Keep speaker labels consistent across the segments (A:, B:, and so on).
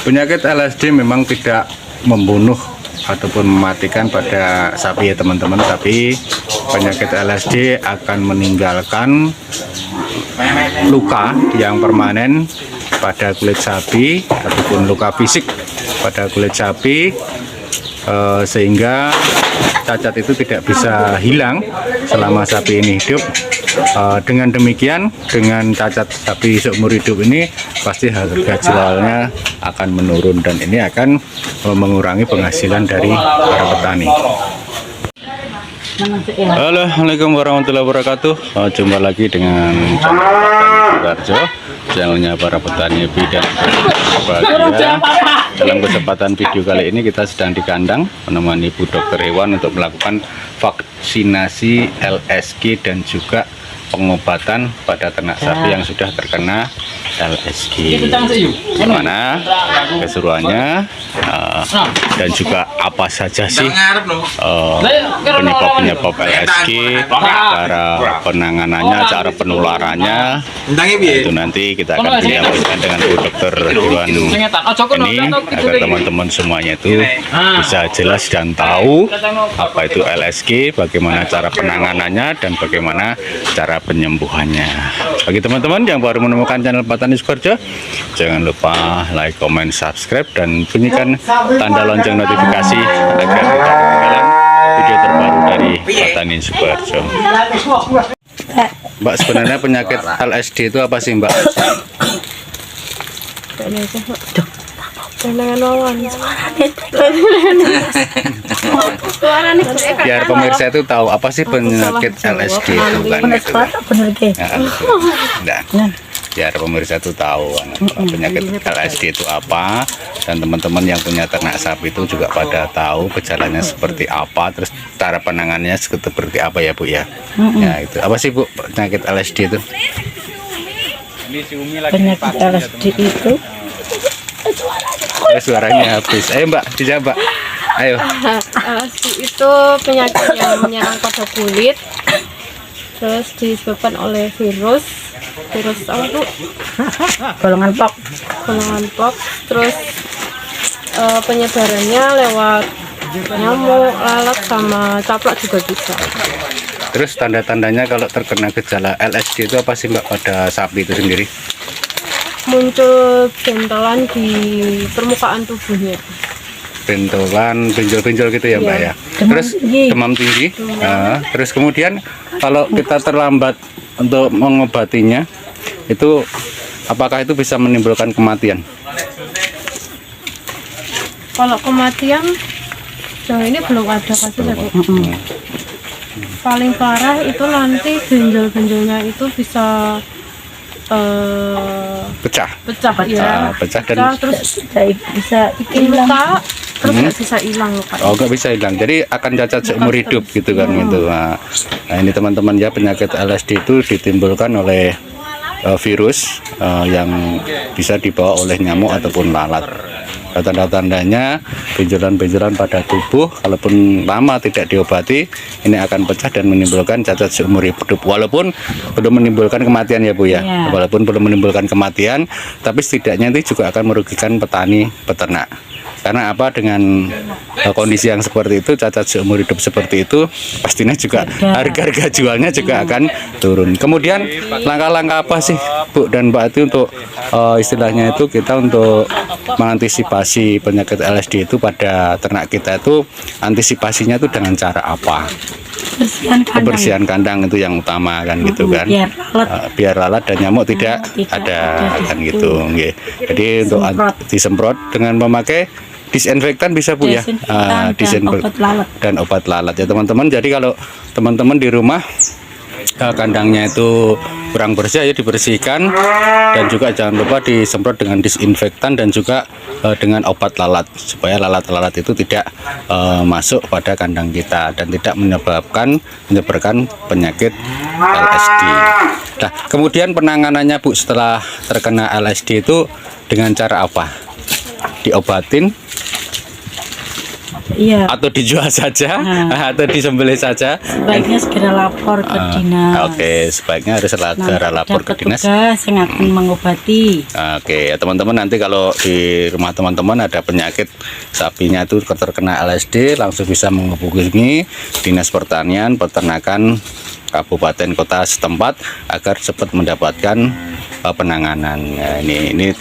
A: Penyakit LSD memang tidak membunuh ataupun mematikan pada sapi ya teman-teman, tapi penyakit LSD akan meninggalkan luka yang permanen pada kulit sapi ataupun luka fisik pada kulit sapi, sehingga cacat itu tidak bisa hilang selama sapi ini hidup. Dengan demikian, dengan cacat sapi seumur hidup ini pasti harga jualnya akan menurun dan ini akan mengurangi penghasilan dari para petani. Halo, assalamualaikum warahmatullahi wabarakatuh. Jumpa lagi dengan channel Petani Sukarjo, channelnya para petani bidang bahagia. Dalam kesempatan video kali ini kita sedang di kandang menemani Bu Dokter Hewan untuk melakukan vaksinasi LSG dan juga pengobatan pada ternak sapi yang sudah terkena LSG. Gimana keseruannya dan juga apa saja sih penyebab LSG, cara penanganannya, cara penularannya, itu nanti kita akan bincang dengan Bu Dokter Hewan ini agar teman-teman semuanya itu bisa jelas dan tahu apa itu LSG, bagaimana cara penanganannya dan bagaimana cara penyembuhannya. Bagi teman-teman yang baru menemukan channel Petani Sukarjo, jangan lupa like, comment, subscribe dan bunyikan tanda lonceng notifikasi agar tidak ketinggalan video terbaru dari Petani Sukarjo. Mbak, sebenarnya penyakit LSD itu apa sih, Mbak? Biar pemirsa itu tahu apa sih penyakit LSD itu kan biar pemirsa itu tahu penyakit LSD itu apa, dan teman-teman yang punya ternak sapi itu juga pada tahu gejalanya seperti apa, terus cara penanganannya seperti apa ya Bu ya. Ya itu apa sih Bu penyakit LSD itu?
B: Penyakit LSD itu
A: suaranya habis. Ayo Mbak, dijawab Mbak. Ayo.
C: LSD itu penyakit yang menyerang pada kulit, terus disebabkan oleh virus apa Bu?
B: golongan
C: Pox. Terus penyebarannya lewat nyamuk, lalat, sama caplak juga bisa.
A: Terus tanda-tandanya kalau terkena gejala LSD itu apa sih Mbak pada sapi itu sendiri?
C: Muncul bentolan di permukaan tubuhnya.
A: Bentolan, benjol-benjol gitu ya Mbak ya. Terus demam tinggi. Nah, terus kemudian kalau kita terlambat untuk mengobatinya, itu apakah itu bisa menimbulkan kematian?
C: Kalau kematian, sejauh ini belum ada kasusnya Bu. Paling parah itu nanti benjol-benjolnya itu bisa pecah dan terus
B: bisa
C: bikin luka, terus nggak bisa hilang luka.
A: Oh, nggak bisa hilang, jadi akan cacat seumur hidup gitu kan gitu. Nah ini teman-teman ya, penyakit LSD itu ditimbulkan oleh virus yang bisa dibawa oleh nyamuk ataupun lalat. Tanda-tandanya benjolan-benjolan pada tubuh, kalaupun lama tidak diobati, ini akan pecah dan menimbulkan cacat seumur hidup. Walaupun belum menimbulkan kematian ya Bu ya, walaupun belum menimbulkan kematian, tapi setidaknya itu juga akan merugikan petani peternak. Karena apa, dengan kondisi yang seperti itu, cacat seumur hidup seperti itu, pastinya juga harga jualnya juga akan turun. Kemudian langkah-langkah apa sih Bu dan Mbak itu untuk istilahnya itu kita untuk mengantisipasi penyakit LSD itu pada ternak kita, itu antisipasinya itu dengan cara apa? Kebersihan kandang itu yang utama kan gitu kan, biar lalat dan nyamuk tidak ada kan gitu. Jadi untuk disemprot dengan memakai disinfektan bisa Bu ya, disinfektan dan obat lalat ya teman-teman. Jadi kalau teman-teman di rumah kandangnya itu kurang bersih, ya dibersihkan, dan juga jangan lupa disemprot dengan disinfektan dan juga dengan obat lalat supaya lalat-lalat itu tidak masuk pada kandang kita dan tidak menyebarkan penyakit LSD. Nah, kemudian penanganannya Bu setelah terkena LSD itu dengan cara apa? Diobatin
B: Iya.
A: Atau dijual saja atau disembelih saja?
B: Sebaiknya segera lapor ke dinas.
A: Oke, sebaiknya harus segera lapor ke dinas.
B: Petugas yang akan mengobati.
A: Oke, ya teman-teman, nanti kalau di rumah teman-teman ada penyakit sapinya itu terkena LSD, langsung bisa menghubungi Dinas Pertanian Peternakan Kabupaten Kota setempat agar cepat mendapatkan penanganan. Ya, ini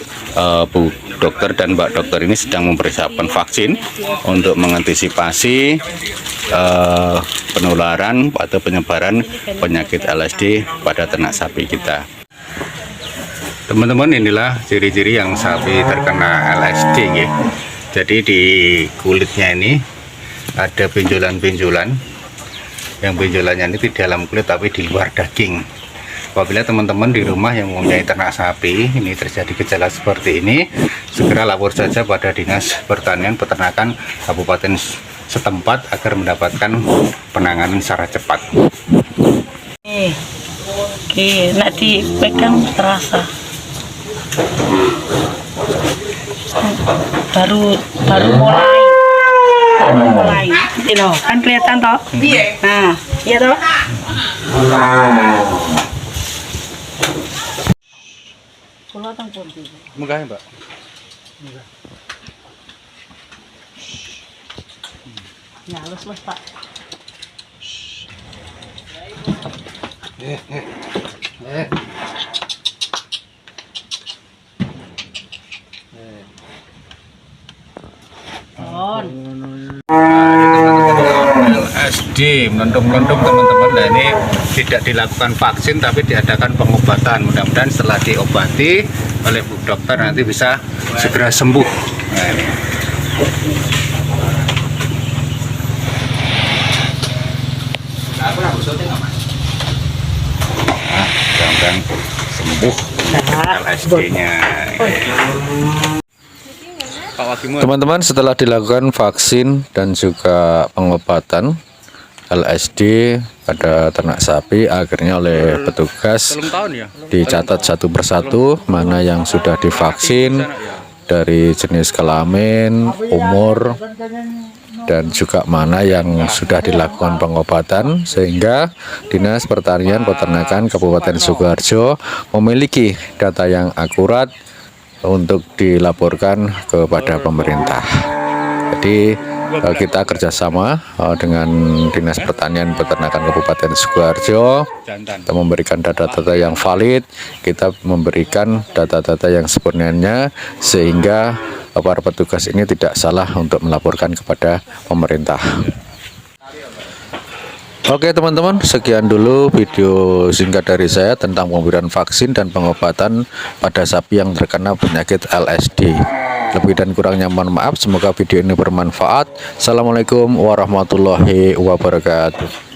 A: Bu Dokter dan Mbak Dokter ini sedang mempersiapkan vaksin untuk mengantisipasi penularan atau penyebaran penyakit LSD pada ternak sapi kita. Teman-teman, inilah ciri-ciri yang sapi terkena LSD ya. Jadi di kulitnya ini ada benjolan-benjolan. Yang benjolannya ini di dalam kulit tapi di luar daging. Apabila teman-teman di rumah yang mempunyai ternak sapi ini terjadi gejala seperti ini, segera lapor saja pada Dinas Pertanian Peternakan Kabupaten setempat agar mendapatkan penanganan secara cepat.
B: Oke, nak dipegang terasa. Baru mulai. Ini loh, kan kelihatan toh? Iya. Nah, iya toh? Pulau Tangpun.
A: Megah, Mbak.
B: Ya, halus Pak.
A: LSD melendung-melendung teman-teman. Nah, ini tidak dilakukan vaksin tapi diadakan pengobatan. Mudah-mudahan setelah diobati oleh Bu Dokter nanti bisa segera sembuh. Nah, ini. Mudah-mudahan sembuh LSD-nya. Teman-teman, setelah dilakukan vaksin dan juga pengobatan LSD pada ternak sapi, akhirnya oleh petugas dicatat satu persatu mana yang sudah divaksin, dari jenis kelamin, umur, dan juga mana yang sudah dilakukan pengobatan, sehingga Dinas Pertanian Peternakan Kabupaten Sukoharjo memiliki data yang akurat untuk dilaporkan kepada pemerintah. Jadi kita kerjasama dengan Dinas Pertanian Peternakan Kabupaten Sukoharjo, kita memberikan data-data yang valid, kita memberikan data-data yang sebenarnya, sehingga para petugas ini tidak salah untuk melaporkan kepada pemerintah. Oke teman-teman, sekian dulu video singkat dari saya tentang pemberian vaksin dan pengobatan pada sapi yang terkena penyakit LSD. Lebih dan kurangnya mohon maaf, semoga video ini bermanfaat. Assalamualaikum warahmatullahi wabarakatuh.